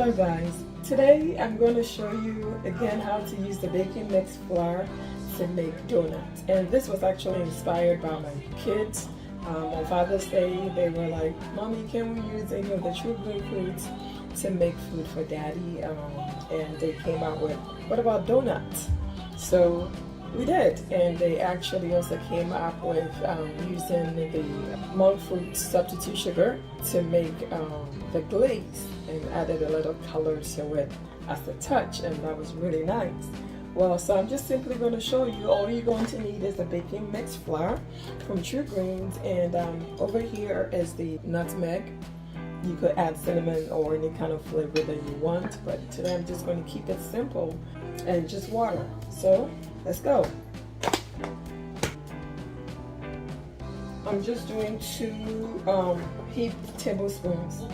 Hello guys, today I'm going to show you again how to use the baking mix flour to make donuts. And this was actually inspired by my kids. On Father's Day they were like, Mommy, can we use any of the True Green foods to make food for Daddy? And they came out with, what about donuts? So we did, and they actually also came up with using the monk fruit substitute sugar to make the glaze, and added a little color to it as a touch, and that was really nice. Well, so I'm just simply going to show you. All you're going to need is the baking mix flour from True Greens, and over here is the nutmeg. You could add cinnamon or any kind of flavor that you want, but today I'm just going to keep it simple and just water. So let's go. I'm just doing 2 heaped tablespoons,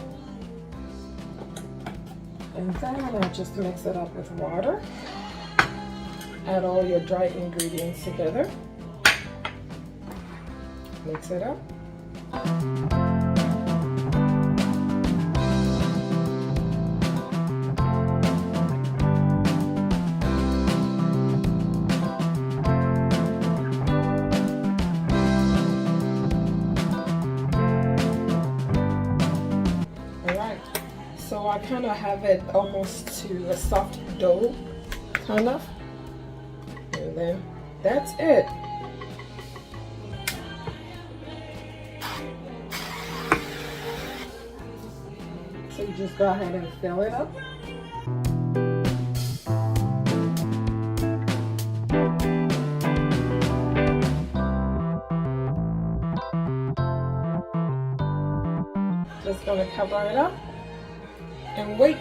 and then I'll just mix it up with water. Add all your dry ingredients together. Mix it up. So I kind of have it almost to a soft dough, kind of, and then that's it. So you just go ahead and fill it up. Just gonna cover it up and wait.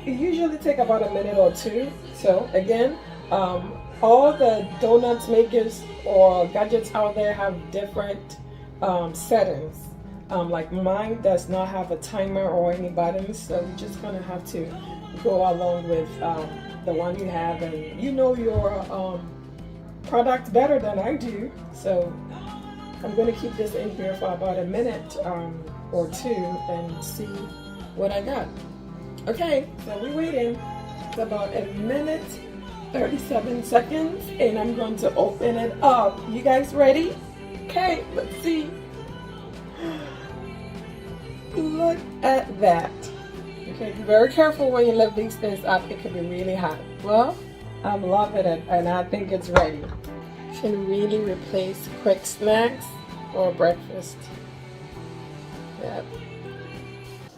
It usually takes about a minute or 2. So again, all the donuts makers or gadgets out there have different settings. Like mine does not have a timer or any buttons, so you're just gonna have to go along with the one you have, and you know your product better than I do. So I'm gonna keep this in here for about a minute or 2 and see what I got. Okay, so we're waiting. It's about 1 minute 37 seconds, and I'm going to open it up. You guys ready? Okay, let's see. Look at that. Okay, be very careful when you lift these things up. It could be really hot. Well, I'm loving it, and I think it's ready. Can really replace quick snacks or breakfast. Yep.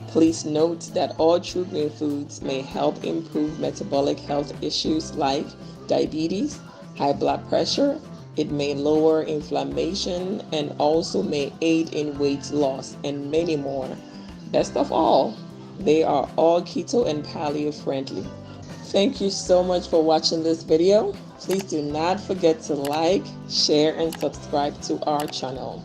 Please note that all True Green foods may help improve metabolic health issues like diabetes, high blood pressure. It may lower inflammation and also may aid in weight loss and many more. Best of all, they are all keto and paleo friendly. Thank you so much for watching this video. Please do not forget to like, share, and subscribe to our channel.